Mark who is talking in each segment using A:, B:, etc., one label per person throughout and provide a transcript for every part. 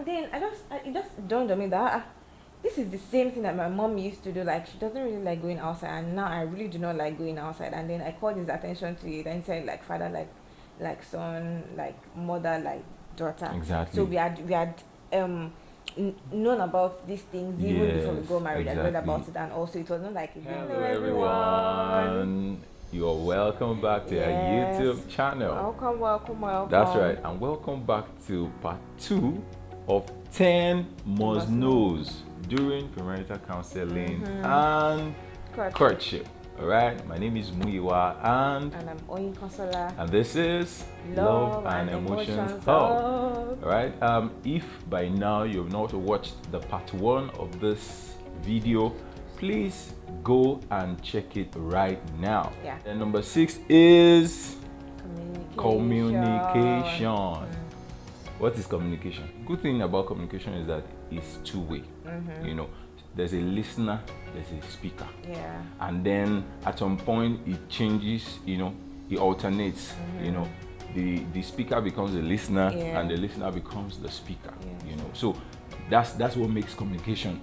A: then it just dawned on me that this is the same thing that my mom used to do. Like, she doesn't really like going outside, and now I really do not like going outside. And then I called his attention to it and said, like, father, like son, like mother, like daughter.
B: Exactly.
A: So we had known about these things even before we got married.
B: Exactly.
A: I read about it, and also it was not like,
B: hello everyone. You're welcome back to our YouTube channel.
A: Welcome.
B: That's right, and welcome back to part 2 of 10 must-knows during premarital counseling and courtship. All right, my name is Muyiwa, and
A: I'm Oyin Consola,
B: and this is Love and Emotions Hub. All right, if by now you've not watched the part 1 of this video, please go and check it right now.
A: Yeah.
B: And number 6 is
A: communication.
B: What is communication? Good thing about communication is that it's two-way. You know, there's a listener, there's a speaker.
A: Yeah.
B: And then at some point it changes, you know, it alternates. You know, the speaker becomes the listener and the listener becomes the speaker. You know, so that's what makes communication.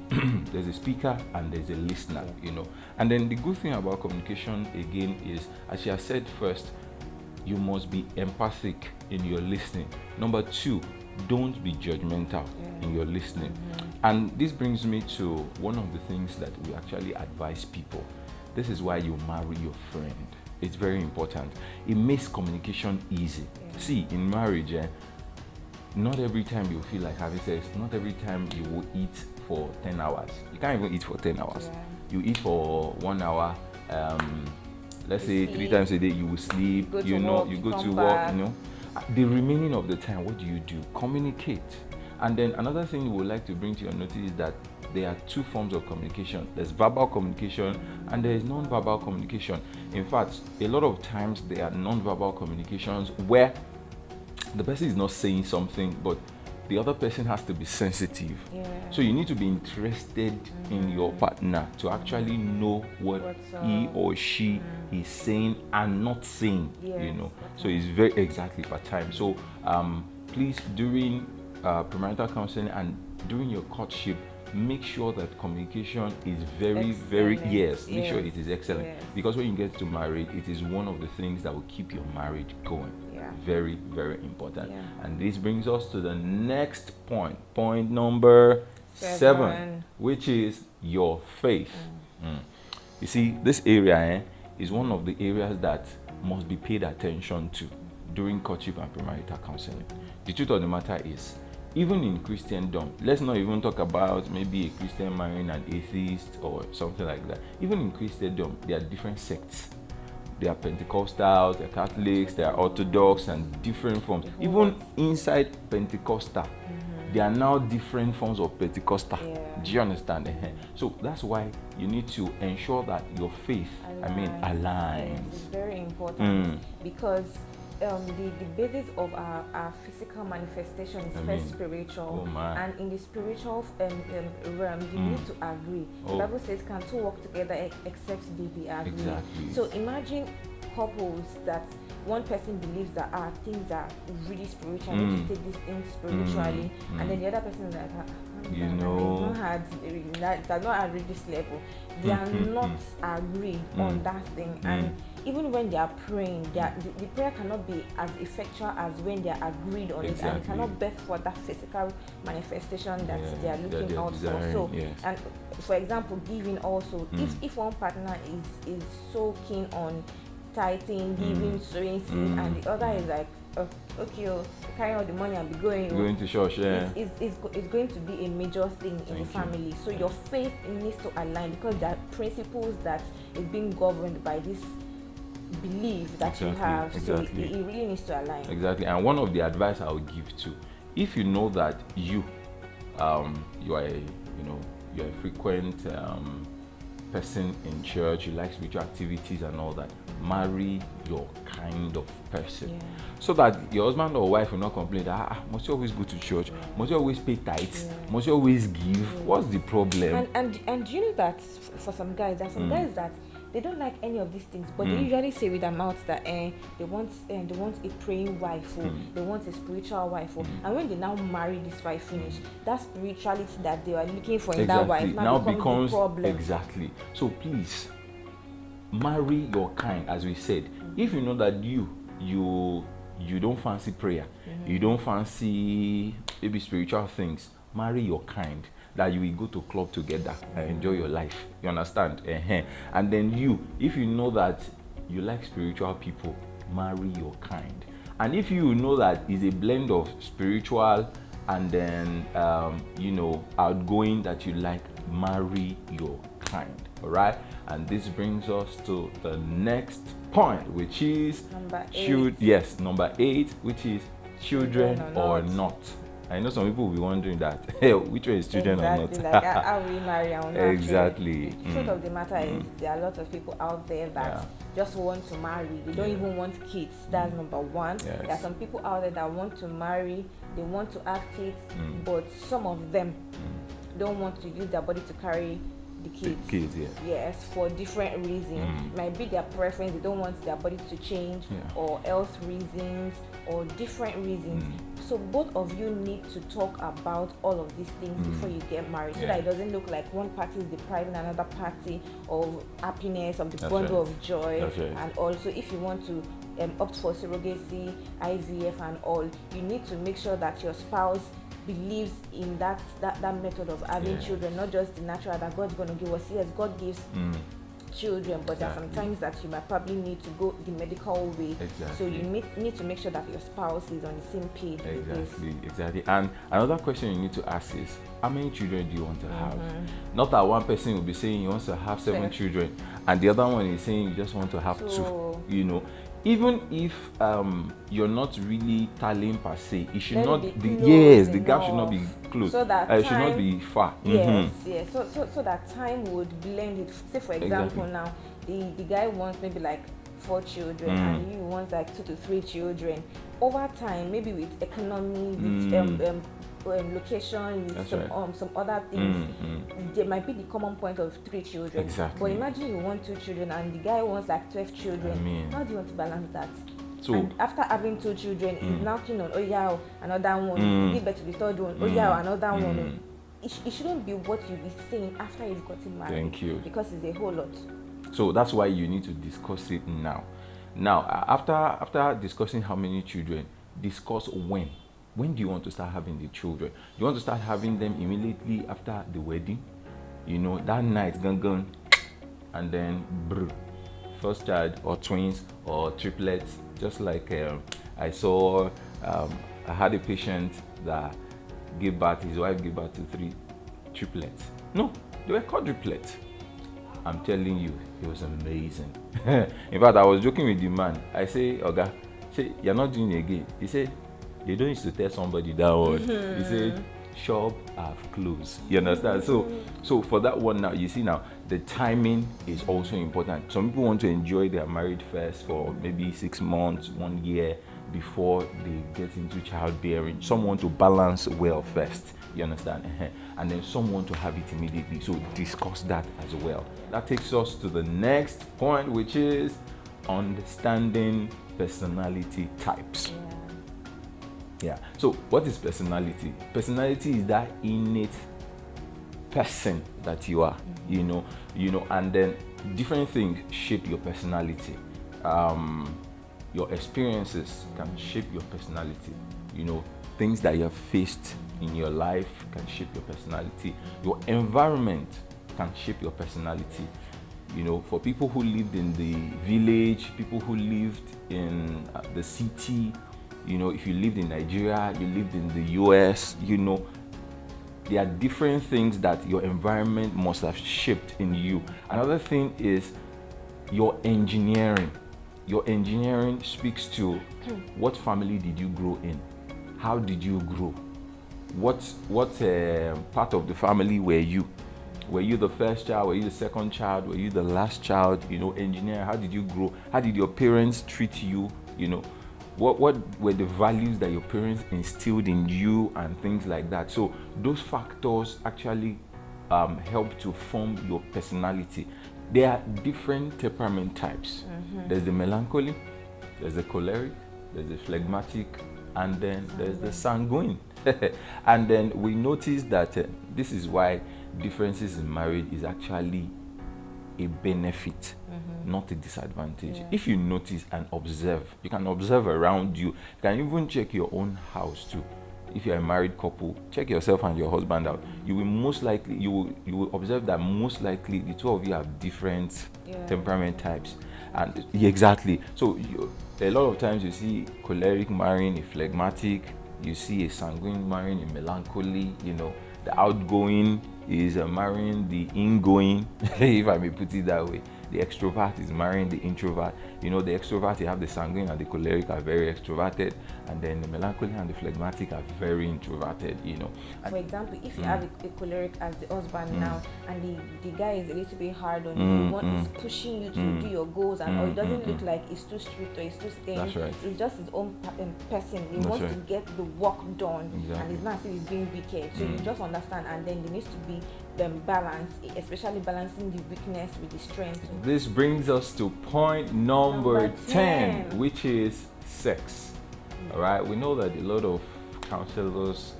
B: There's a speaker and there's a listener, you know. And then the good thing about communication again is, as she has said first, you must be empathic in your listening. Number 2, don't be judgmental in your listening. And this brings me to one of the things that we actually advise people. This is why you marry your friend. It's very important. It makes communication easy. See, in marriage, not every time you feel like having sex, not every time you will eat for 10 hours. You can't even eat for 10 hours. You eat for 1 hour. Let's say 3 times a day you will sleep, you know, you go to work, you know. The remaining of the time, what do? Communicate. And then another thing we would like to bring to your notice is that there are 2 forms of communication. There's verbal communication and there is non-verbal communication. In fact, a lot of times there are non-verbal communications where the person is not saying something, but the other person has to be sensitive. So you need to be interested in your partner to actually know what he or she is saying and not saying, you know. So it's very exactly per time. So please, during premarital counseling and during your courtship, make sure that communication is very make sure it is excellent, because when you get to marriage, it is one of the things that will keep your marriage going. Very important. And this brings us to the next point number 7, which is your faith. You see, this area is one of the areas that must be paid attention to during courtship and premarital counseling. The truth of the matter is, even in Christendom, let's not even talk about maybe a Christian marrying an atheist or something like that. Even in Christendom, there are different sects. There are Pentecostals, there are Catholics, there are Orthodox, and different forms. Even inside Pentecostal, there are now different forms of Pentecostal. Do you understand? So that's why you need to ensure that your faith, aligns.
A: It's very important because the basis of our physical manifestation is first spiritual, and in the spiritual realm you need to agree. The Bible says, can 2 work together except they agree? So imagine couples that one person believes that things are really spiritual, you need to take these things spiritually, and then the other person is like,
B: you know,
A: they're not at this level. They are not agreed on that thing, and even when they are praying, the prayer cannot be as effectual as when they are agreed on it, and it cannot birth for that physical manifestation that they are looking out for. So, and for example, giving also, if one partner is so keen on tithing, giving, sowing seed, and the other is like, carry all the money and be going
B: to church,
A: it's going to be a major thing in the family. So your faith needs to align, because there are principles that is being governed by this belief that you have. So it really needs to align.
B: And one of the advice I would give to, if you know that you are a frequent person in church, you like spiritual activities and all that, marry your kind of person, so that your husband or wife will not complain that must you always go to church, must you always pay tithes, must you always give, what's the problem?
A: And you know that for some guys, there are some guys that they don't like any of these things, but they usually say with their mouth that they want a praying wife, or they want a spiritual wife, and when they now marry this wife finish, that spirituality that they are looking for in that wife now becomes the problem.
B: Exactly. So please marry your kind, as we said. If you know that you don't fancy prayer, you don't fancy maybe spiritual things, marry your kind, that you will go to club together and enjoy your life. You understand? And then if you know that you like spiritual people, marry your kind. And if you know that it's a blend of spiritual and then outgoing that you like, marry your kind. All right? And this brings us to the next point, which is
A: number 8.
B: Number 8, which is children or not. I know some people will be wondering that, which one is children or not?
A: Like, how we marry or not?
B: Exactly.
A: The truth of the matter is, there are a lot of people out there that just want to marry. They don't even want kids. That's number one.
B: Yes.
A: There are some people out there that want to marry, they want to have kids, but some of them don't want to use their body to carry the kids. Yes, for different reasons. Might be their preference, they don't want their body to change, or health reasons, or different reasons. So both of you need to talk about all of these things before you get married, so that it doesn't look like one party is depriving another party of happiness, of the bundle of joy. And also, if you want to opt for surrogacy, IVF and all, you need to make sure that your spouse believes in that method of having children, not just the natural that God's going to give us. Yes, God gives children, but there are some times that you might probably need to go the medical way. So you need to make sure that your spouse is on the same page with this.
B: Exactly. And another question you need to ask is, how many children do you want to have? Not that one person will be saying he wants to have 7 children, and the other one is saying you just want to have 2. Even if you're not really tallying per se, it should not be the gap should not be close.
A: So that
B: it should not be far.
A: Yes. So that time would blend it. Say for example now, the guy wants maybe like 4 children, and he wants like 2 to 3 children. Over time, maybe with economy, with location, with some other things, there might be the common point of 3 children. But imagine you want 2 children and the guy wants like 12 children. How do you want to balance that? So, and after having 2 children, he's now keen on another one, give birth to the 3rd one, another one. It shouldn't be what you'll be saying after you've gotten married.
B: Thank you.
A: Because it's a whole lot. So
B: that's why you need to discuss it now. After discussing how many children, discuss when. When do you want to start having the children? You want to start having them immediately after the wedding? That night, gang, and then first child, or twins, or triplets. Just like I saw, I had a patient that gave birth, his wife gave birth to 3 triplets. No, they were quadruplets. I'm telling you, it was amazing. In fact, I was joking with the man. I say, Oga, you're not doing it again. He said, they don't used to tell somebody that one. He said, shop have closed. You understand? So for that one now, you see now, the timing is also important. Some people want to enjoy their marriage first for maybe 6 months, 1 year before they get into childbearing. Some want to balance well first. You understand? And then some want to have it immediately. So discuss that as well. That takes us to the next point, which is understanding personality types. Yeah. So what is personality? Personality is that innate person that you are, and then different things shape your personality. Your experiences can shape your personality. Things that you have faced in your life can shape your personality. Your environment can shape your personality. For people who lived in the village, people who lived in the city, if you lived in Nigeria, you lived in the US, there are different things that your environment must have shaped in you. Another thing is your engineering. Your engineering speaks to what family did you grow in? How did you grow? What part of the family were you? Were you the first child? Were you the second child? Were you the last child? Engineering, how did you grow? How did your parents treat you? What were the values that your parents instilled in you and things like that? So those factors actually help to form your personality. there are different temperament types. There's the melancholy, there's the choleric, there's the phlegmatic, and then there's the sanguine. And then we notice that this is why differences in marriage is actually a benefit, not a disadvantage. If you notice and observe, you can observe around you. You can even check your own house too. If you're a married couple, check yourself and your husband out. You will most likely, you will observe that most likely the two of you have different temperament types. And exactly. So a lot of times you see choleric marrying a phlegmatic, you see a sanguine marrying a melancholy, you know, the outgoing is marrying the ingoing, if I may put it that way. The extrovert is marrying the introvert. You know, the extrovert, you have the sanguine and the choleric are very extroverted, and then the melancholy and the phlegmatic are very introverted, you know.
A: For example, if you have a choleric as the husband now, and the guy is a little bit hard on you, is pushing you to do your goals, and or it doesn't look like he's too strict or he's too staying.
B: That's right.
A: It's just his own person. He wants to get the work done, and he's not saying he's being wicked. So you just understand, and then there needs to be balance, especially balancing the weakness with the strength.
B: This brings us to point number 10, which is sex. All right, we know that a lot of counselors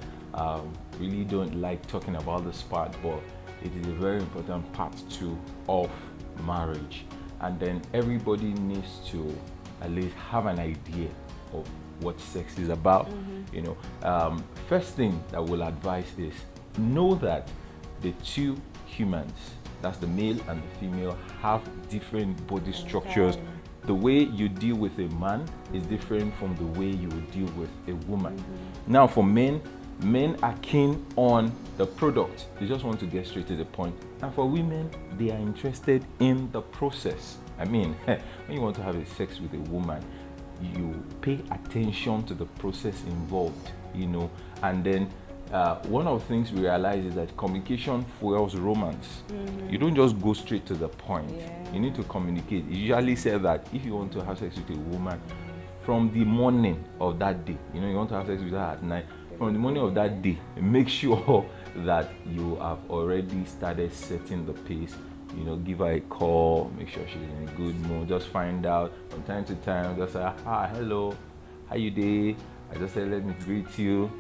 B: really don't like talking about this part, but it is a very important part too of marriage. And then everybody needs to at least have an idea of what sex is about. You know, first thing that we'll advise is know that the two humans, that's the male and the female, have different body structures. The way you deal with a man is different from the way you would deal with a woman. Now for men are keen on the product. They just want to get straight to the point. And for women, they are interested in the process. I mean, when you want to have a sex with a woman, you pay attention to the process involved, you know, and then one of the things we realize is that communication fuels romance. You don't just go straight to the point. You need to communicate. You usually say that if you want to have sex with a woman from the morning of that day, you know, you want to have sex with her at night, from the morning of that day, make sure that you have already started setting the pace. You know, give her a call, make sure she's in a good mood, just find out from time to time, just say, hi, hello, how you doing? I just said, let me greet you.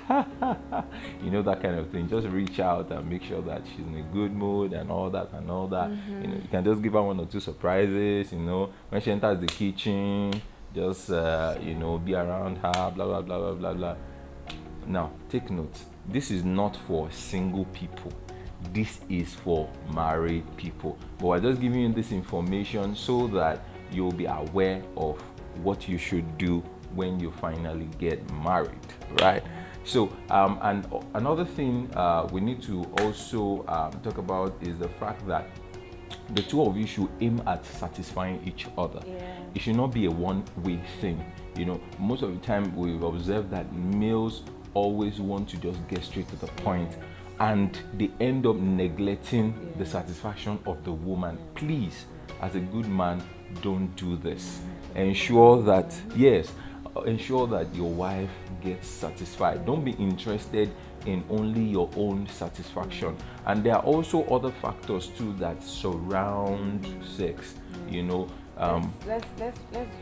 B: You know, that kind of thing. Just reach out and make sure that she's in a good mood and all that and all that. You know, you can just give her one or two surprises. You know, when she enters the kitchen, just you know, be around her, blah blah blah blah blah blah. Now take note, this is not for single people, this is for married people. But we're just giving you this information so that you'll be aware of what you should do when you finally get married, right? So and another thing we need to also talk about is the fact that the two of you should aim at satisfying each other. It should not be a one-way thing. You know, most of the time we've observed that males always want to just get straight to the point, and they end up neglecting the satisfaction of the woman. Please, as a good man, don't do this. Ensure that, ensure that your wife gets satisfied. Don't be interested in only your own satisfaction. And there are also other factors too that surround sex. You know,
A: let's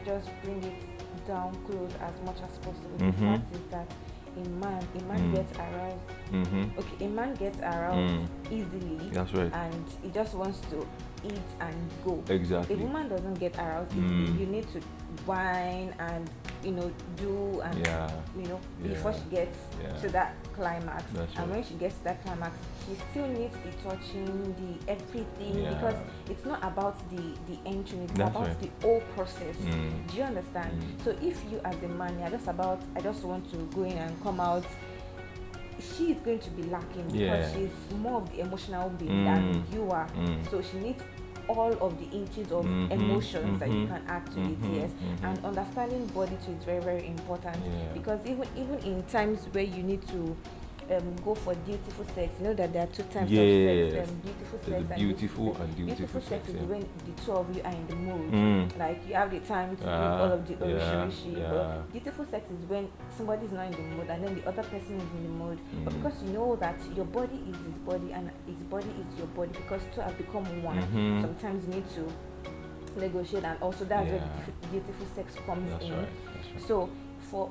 A: just bring it down close as much as possible. The fact is that a man gets aroused. Okay, a man gets aroused easily.
B: That's right.
A: And he just wants to eat and go.
B: Exactly.
A: A woman doesn't get aroused easily. You need to whine and, you know, do and you know, before she gets to that climax. And when she gets to that climax, she still needs the touching, the everything, because it's not about the entry, it's about the whole process. Do you understand? So if you as a man, you're just about, I just want to go in and come out, she is going to be lacking because she's more of the emotional being than you are. So she needs all of the inches of emotions that you can add to it. And understanding body too is very, very important, because even in times where you need to go for dutiful sex. You know that there are two types of sex. Beautiful sex and
B: beautiful and dutiful
A: sex is
B: yeah.
A: when the two of you are in the mood. Like you have the time to do all of the orishirishi. But dutiful sex is when somebody is not in the mood and then the other person is in the mood. But because you know that your body is his body and his body is your body, because two have become one. Sometimes you need to negotiate, and also that's where the dutiful sex comes in. Right. So for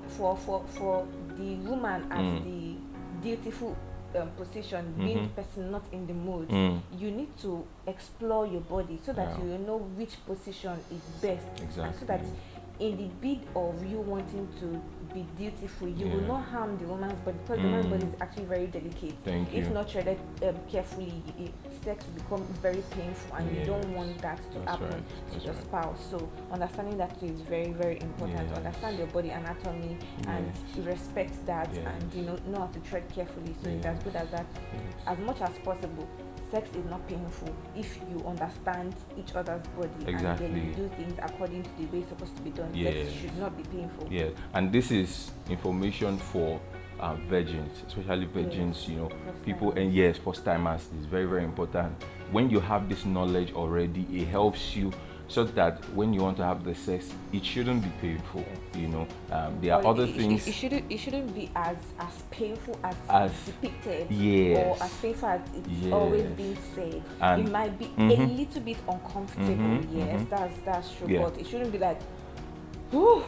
A: the woman at the dutiful position, being the person not in the mood, you need to explore your body so that you know which position is best. And so that in the bid of you wanting to be dutiful, you will not harm the woman's body, because the woman's body is actually very delicate. If not treated carefully, sex will become very painful, and you don't want that to happen to your spouse. So understanding that is very, very important. To understand your body anatomy and respect that, and know how to tread carefully. So it's as good as that. As much as possible, sex is not painful if you understand each other's body and then you do things according to the way it's supposed to be done. Sex should not be painful.
B: And this is information for virgins, especially virgins, people, and first timers is very, very important. When you have this knowledge already, it helps you so that when you want to have the sex, it shouldn't be painful. There are other things.
A: It shouldn't be as painful as depicted, or as painful as it's always been said. And it might be a little bit uncomfortable. That's true. But it shouldn't be like, whoo,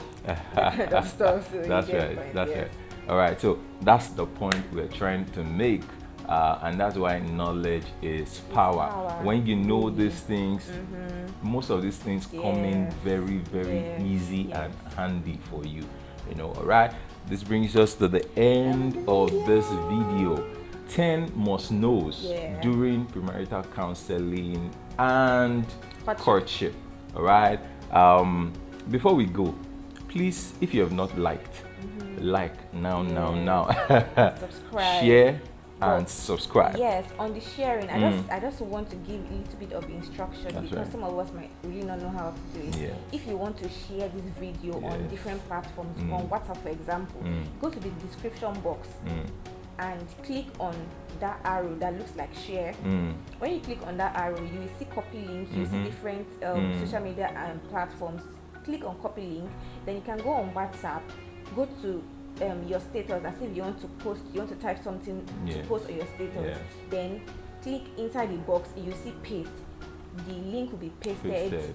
A: kind of stuff. So
B: that's right. All right. So that's the point we're trying to make. And that's why knowledge is power. When you know these things, most of these things come in very, very easy and handy for you. All right. This brings us to the end of this video. 10 must-knows during premarital counseling and courtship. All right. Before we go, please, if you have not liked, like now.
A: Subscribe.
B: Share and subscribe.
A: Yes, on the sharing, I just want to give a little bit of instruction, because some of us might really not know how to do it. If you want to share this video on different platforms, on WhatsApp for example, go to the description box and click on that arrow that looks like share. When you click on that arrow, you will see copy link, you see different social media and platforms. Click on copy link, then you can go on WhatsApp, go to your status, as if you want to post, you want to type something to post on your status. Then click inside the box, you see paste. The link will be pasted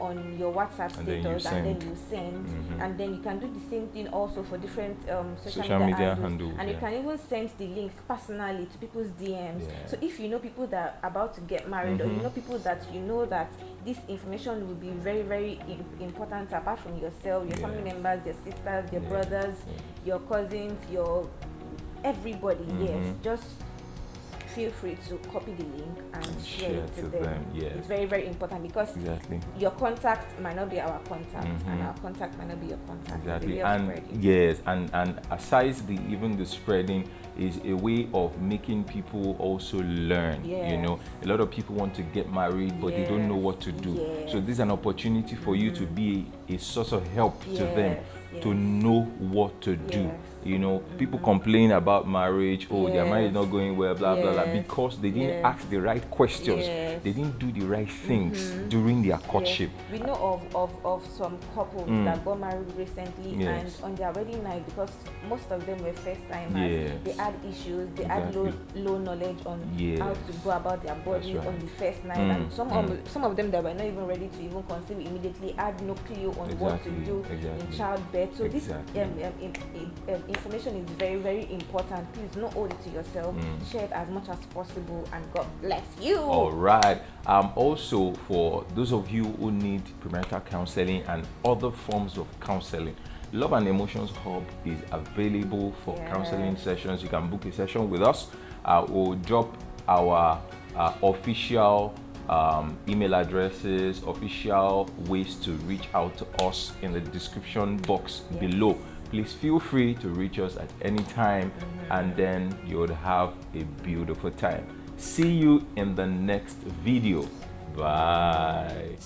A: on your WhatsApp status, and then you send. And then you can do the same thing also for different social media handles. And you can even send the link personally to people's DMs. So if you know people that are about to get married, or you know people that that this information will be very, very important, apart from yourself, your family members, your sisters, your brothers, your cousins, your everybody. Just feel free to copy the link and share it to them. It's very, very important, because your contact might not be our contact, and our contact might not be your contact. And aside even the spreading is a way of making people also learn. A lot of people want to get married, but they don't know what to do. So this is an opportunity for you to be a source of help to them, to know what to do. People complain about marriage, their marriage is not going well, blah blah blah, because they didn't ask the right questions. They didn't do the right things during their courtship. We know of some couples that got married recently, and on their wedding night, because most of them were first timers, they had issues, they had low knowledge on how to go about their body on the first night, and some of them that were not even ready to even conceive immediately had no clue on what to do in childbirth. So this information is very, very important. Please don't hold it to yourself. Share it as much as possible, and God bless you.
B: All right. Also, for those of you who need premarital counseling and other forms of counseling, Love and Emotions Hub is available for counseling sessions. You can book a session with us. We'll drop our official email addresses, official ways to reach out to us in the description box below. Please feel free to reach us at any time, and then you would have a beautiful time. See you in the next video. Bye.